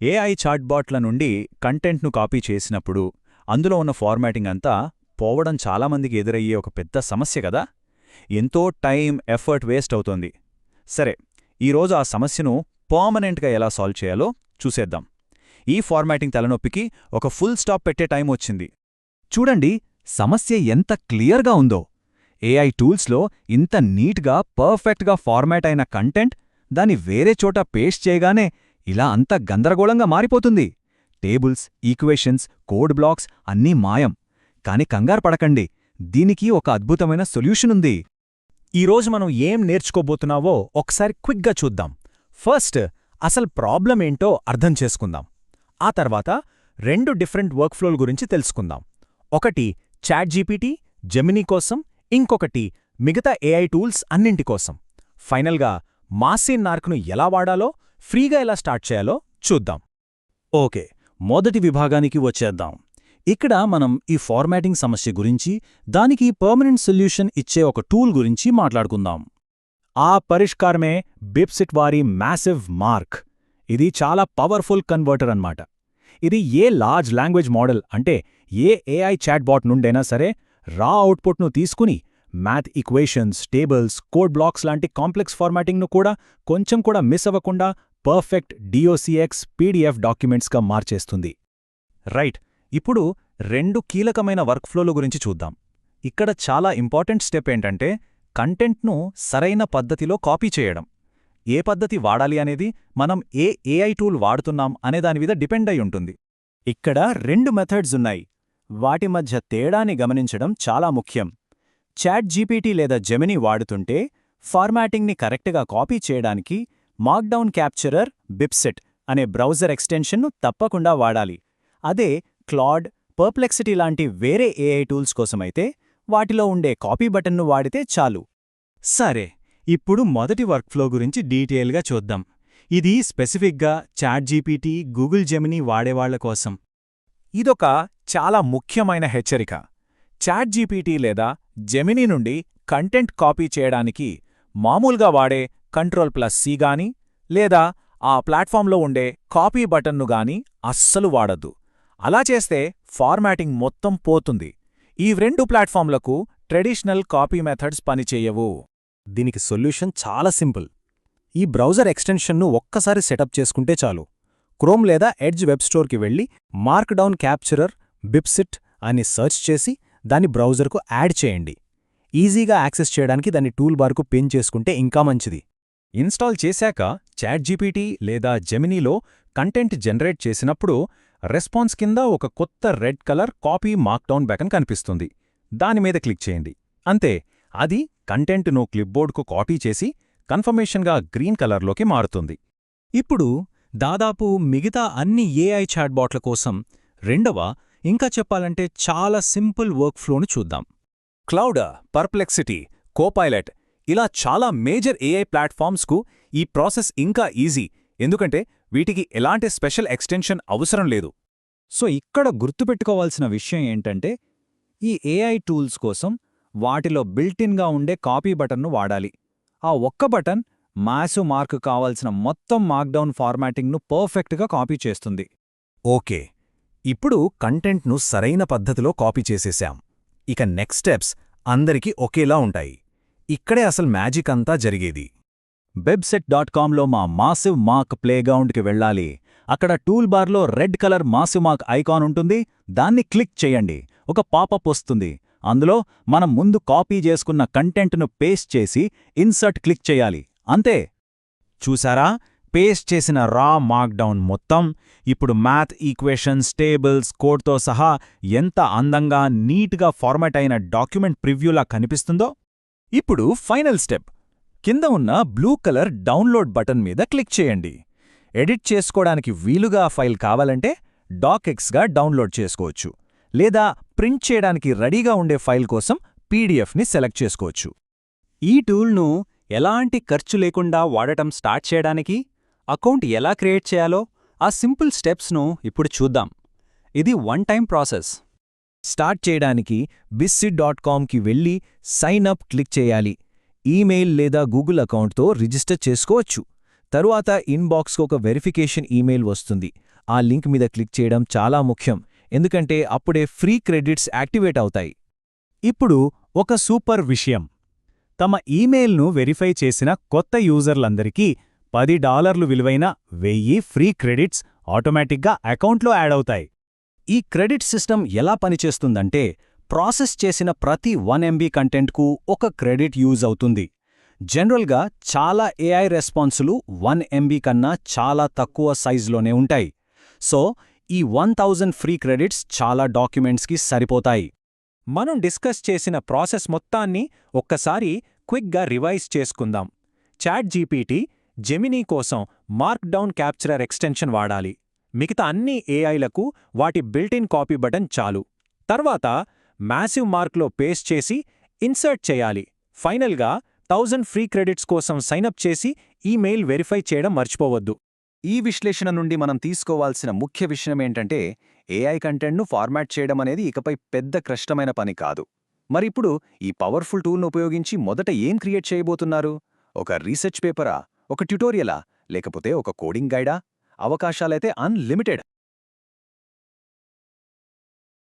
AI చాట్బాట్ల నుండి కంటెంట్ను copy చేసినప్పుడు అందులో ఉన్న ఫార్మాటింగ్ అంతా పోవడం చాలామందికి ఎదురయ్యే ఒక పెద్ద సమస్య కదా. ఎంతో టైం ఎఫర్ట్ వేస్ట్ అవుతోంది. సరే, ఈరోజు ఆ సమస్యను పర్మనెంట్గా ఎలా సాల్వ్ చేయాలో చూసేద్దాం. ఈ ఫార్మాటింగ్ తలనొప్పికి ఒక ఫుల్ స్టాప్ పెట్టే టైం వచ్చింది. చూడండి, సమస్య ఎంత క్లియర్గా ఉందో. ఏఐ టూల్స్లో ఇంత నీట్గా పర్ఫెక్ట్గా ఫార్మాట్ అయిన కంటెంట్ దాన్ని వేరే చోట పేస్ట్ చేయగానే ఇలా అంత గందరగోళంగా మారిపోతుంది. టేబుల్స్, ఈక్వేషన్స్, కోడ్ బ్లాక్స్ అన్నీ మాయం. కాని కంగారు పడకండి, దీనికి ఒక అద్భుతమైన సొల్యూషన్ ఉంది. ఈరోజు మనం ఏం నేర్చుకోబోతున్నావో ఒకసారి క్విక్గా చూద్దాం. ఫస్ట్ అసలు ప్రాబ్లం ఏంటో అర్థం చేసుకుందాం. ఆ తర్వాత రెండు డిఫరెంట్ వర్క్ఫ్లోల గురించి తెలుసుకుందాం. ఒకటి చాట్‌జీపీటీ, జెమినీ కోసం, ఇంకొకటి మిగతా ఏఐ టూల్స్ అన్నింటి కోసం. ఫైనల్గా మాసిన్ నార్క్ను ఎలా వాడాలో, ఫ్రీగా ఎలా స్టార్ట్ చేయాలో చూద్దాం. ఓకే, మొదటి విభాగానికి వచ్చేద్దాం. ఇక్కడ మనం ఈ ఫార్మాటింగ్ సమస్య గురించి, దానికి పర్మనెంట్ సొల్యూషన్ ఇచ్చే ఒక టూల్ గురించి మాట్లాడుకుందాం. ఆ పరిష్కారమే బిబ్సిట్ వారి మ్యాసివ్ మార్క్. ఇది చాలా పవర్ఫుల్ కన్వర్టర్ అన్నమాట. ఇది ఏ లార్జ్ లాంగ్వేజ్ మోడల్ అంటే ఏ ఏఐ చాట్బాట్ నుండైనా సరే రా అవుట్పుట్ను తీసుకుని math equations, tables, code blocks లాంటి కాంప్లెక్స్ ఫార్మాటింగ్ను కూడా కొంచెం కూడా మిస్ అవ్వకుండా పర్ఫెక్ట్ DOCX PDF డాక్యుమెంట్స్గా మార్చేస్తుంది. రైట్, ఇప్పుడు రెండు కీలకమైన వర్క్ఫ్లోల గురించి చూద్దాం. ఇక్కడ చాలా ఇంపార్టెంట్ స్టెప్ ఏంటంటే కంటెంట్ను సరైన పద్ధతిలో కాపీ చేయడం. ఏ పద్ధతి వాడాలి అనేది మనం ఏ ఏఐ టూల్ వాడుతున్నాం అనేదాని మీద డిపెండ్ అయి ఉంటుంది. ఇక్కడ రెండు మెథడ్స్ ఉన్నాయి. వాటి మధ్య తేడాని గమనించడం చాలా ముఖ్యం. చాట్‌జీపీటీ లేదా జెమినీ వాడుతుంటే ఫార్మాటింగ్ని కరెక్ట్గా కాపీ చేయడానికి మార్క్డౌన్ క్యాప్చరర్ బిబ్సిట్ అనే బ్రౌజర్ ఎక్స్టెన్షన్ను తప్పకుండా వాడాలి. అదే క్లాడ్, పర్ప్లెక్సిటీ లాంటి వేరే ఏఐ టూల్స్ కోసమైతే వాటిలో ఉండే కాపీ బటన్ను వాడితే చాలు. సరే, ఇప్పుడు మొదటి వర్క్ఫ్లో గురించి డీటెయిల్గా చూద్దాం. ఇది స్పెసిఫిక్గా చాట్‌జీపీటీ, గూగుల్ జెమినీ వాడేవాళ్ల కోసం. ఇదొక చాలా ముఖ్యమైన హెచ్చరిక. చాట్‌జీపీటీ లేదా జెమినీ నుండి కంటెంట్ కాపీ చేయడానికి మామూలుగా వాడే Ctrl+C గాని లేదా ఆ ప్లాట్ఫామ్లో ఉండే కాపీ బటన్ను గాని అస్సలు వాడద్దు. అలా చేస్తే ఫార్మాటింగ్ మొత్తం పోతుంది. ఈ రెండు ప్లాట్ఫామ్లకు ట్రెడిషనల్ కాపీ మెథడ్స్ పనిచేయవు. దీనికి సొల్యూషన్ చాలా సింపుల్. ఈ బ్రౌజర్ ఎక్స్టెన్షన్ను ఒక్కసారి సెటప్ చేసుకుంటే చాలు. క్రోమ్ లేదా ఎడ్జ్ వెబ్ స్టోర్కి వెళ్ళి మార్క్డౌన్ క్యాప్చరర్ బిబ్సిట్ అని సెర్చ్ చేసి దాన్ని బ్రౌజర్కు యాడ్ చేయండి. ఈజీగా యాక్సెస్ చేయడానికి దాన్ని టూల్ బార్కు పిన్ చేసుకుంటే ఇంకా మంచిది. ఇన్స్టాల్ చేశాక చాట్‌జీపీటీ లేదా జెమినీలో కంటెంట్ జనరేట్ చేసినప్పుడు రెస్పాన్స్ కింద ఒక కొత్త రెడ్ కలర్ కాపీ మార్క్డౌన్ బటన్ కనిపిస్తుంది. దానిమీద క్లిక్ చేయండి. అంతే, అది కంటెంట్ను క్లిప్బోర్డ్కు కాపీ చేసి కన్ఫర్మేషన్గా గ్రీన్ కలర్లోకి మారుతుంది. ఇప్పుడు దాదాపు మిగతా అన్ని ఏఐ చాట్బాట్ల కోసం రెండవ, ఇంకా చెప్పాలంటే చాలా సింపుల్ వర్క్ఫ్లోను చూద్దాం. క్లౌడ్, పర్ప్లెక్సిటీ, కోపైలట్ ఇలా చాలా మేజర్ ఏఐ ప్లాట్ఫామ్స్కు ఈ ప్రాసెస్ ఇంకా ఈజీ, ఎందుకంటే వీటికి ఎలాంటి స్పెషల్ ఎక్స్టెన్షన్ అవసరం లేదు. సో ఇక్కడ గుర్తుపెట్టుకోవాల్సిన విషయం ఏంటంటే ఈ ఏఐ టూల్స్ కోసం వాటిలో బిల్టిన్గా ఉండే కాపీ బటన్ను వాడాలి. ఆ ఒక్క బటన్ మ్యాసివ్ మార్క్ కావాల్సిన మొత్తం మార్క్డౌన్ ఫార్మాటింగ్ను పర్ఫెక్ట్గా కాపీ చేస్తుంది. ఓకే, ఇప్పుడు కంటెంట్ను సరైన పద్ధతిలో కాపీ చేసేశాం. ఇక నెక్స్ట్ స్టెప్స్ అందరికీ ఒకేలా ఉంటాయి. ఇక్కడే అసలు మ్యాజిక్ అంతా జరిగేది. Bibsit.comలో మా మాసివ్ మార్క్ ప్లేగ్రౌండ్కి వెళ్ళాలి. అక్కడ టూల్ బార్లో red colour massive mark icon ఉంటుంది. దాన్ని క్లిక్ చేయండి. ఒక పాపప్ వస్తుంది. అందులో మనం ముందు కాపీ చేసుకున్న కంటెంట్ను పేస్ట్ చేసి ఇన్సర్ట్ క్లిక్ చేయాలి. అంతే. చూసారా, పేస్ట్ చేసిన రా మార్క్డౌన్ మొత్తం ఇప్పుడు మ్యాథ్ ఈక్వేషన్స్, టేబుల్స్, కోడ్తో సహా ఎంత అందంగా నీట్గా ఫార్మాట్ అయిన డాక్యుమెంట్ ప్రివ్యూలా కనిపిస్తుందో. ఇప్పుడు ఫైనల్ స్టెప్. కింద ఉన్న బ్లూ కలర్ డౌన్లోడ్ బటన్ మీద క్లిక్ చేయండి. ఎడిట్ చేసుకోవడానికి వీలుగా ఫైల్ కావాలంటే డాక్ఎక్స్గా డౌన్లోడ్ చేసుకోవచ్చు, లేదా ప్రింట్ చేయడానికి రెడీగా ఉండే ఫైల్ కోసం PDFని సెలెక్ట్ చేసుకోవచ్చు. ఈ టూల్ను ఎలాంటి ఖర్చు లేకుండా వాడటం స్టార్ట్ చేయడానికి, అకౌంట్ ఎలా క్రియేట్ చేయాలో ఆ సింపుల్ స్టెప్స్ను ఇప్పుడు చూద్దాం. ఇది వన్ టైం ప్రాసెస్. స్టార్ట్ చేయడానికి Bibsit.comకి వెళ్ళి సైన్ అప్ క్లిక్ చేయాలి. ఈమెయిల్ లేదా గూగుల్ అకౌంట్తో రిజిస్టర్ చేసుకోవచ్చు. తరువాత ఇన్బాక్స్కు ఒక వెరిఫికేషన్ ఈమెయిల్ వస్తుంది. ఆ లింక్ మీద క్లిక్ చేయడం చాలా ముఖ్యం, ఎందుకంటే అప్పుడే ఫ్రీ క్రెడిట్స్ యాక్టివేట్ అవుతాయి. ఇప్పుడు ఒక సూపర్ విషయం. తమ ఈమెయిల్ను వెరిఫై చేసిన కొత్త యూజర్లందరికీ $10 విలువైన 1000 ఫ్రీ క్రెడిట్స్ ఆటోమేటిక్గా అకౌంట్లో యాడ్ అవుతాయి. ఈ క్రెడిట్ సిస్టమ్ ఎలా పనిచేస్తుందంటే, ప్రాసెస్ చేసిన ప్రతి 1 MB కంటెంట్కు ఒక క్రెడిట్ యూజ్ అవుతుంది. జనరల్గా చాలా AI రెస్పాన్సులు 1 MB కన్నా చాలా తక్కువ సైజులోనే ఉంటాయి. సో ఈ 1000 ఫ్రీ క్రెడిట్స్ చాలా డాక్యుమెంట్స్కి సరిపోతాయి. మనం డిస్కస్ చేసిన ప్రాసెస్ మొత్తాన్ని ఒక్కసారి క్విక్గా రివైజ్ చేసుకుందాం. చాట్ జీపీటీ, జెమినీ కోసం మార్క్డౌన్ క్యాప్చరర్ ఎక్స్టెన్షన్ వాడాలి. మిగతా అన్ని ఏఐలకు వాటి బిల్ట్-ఇన్ కాపీ బటన్ చాలు. తర్వాత మ్యాసివ్ మార్క్లో పేస్ట్ చేసి ఇన్సర్ట్ చేయాలి. ఫైనల్గా 1000 ఫ్రీ క్రెడిట్స్ కోసం సైనప్ చేసి ఈమెయిల్ వెరిఫై చేయడం మర్చిపోవద్దు. ఈ విశ్లేషణ నుండి మనం తీసుకోవాల్సిన ముఖ్య విషయమేంటంటే, ఏఐ కంటెంట్ను ఫార్మాట్ చేయడం అనేది ఇకపై పెద్ద కష్టమైన పని కాదు. మరిప్పుడు ఈ పవర్ఫుల్ టూల్ను ఉపయోగించి మొదట ఏం క్రియేట్ చేయబోతున్నారు? ఒక రీసెర్చ్ పేపరా, ఒక ట్యుటోరియలా, లేకపోతే ఒక కోడింగ్ గైడా? అవకాశాలైతే అన్లిమిటెడ్.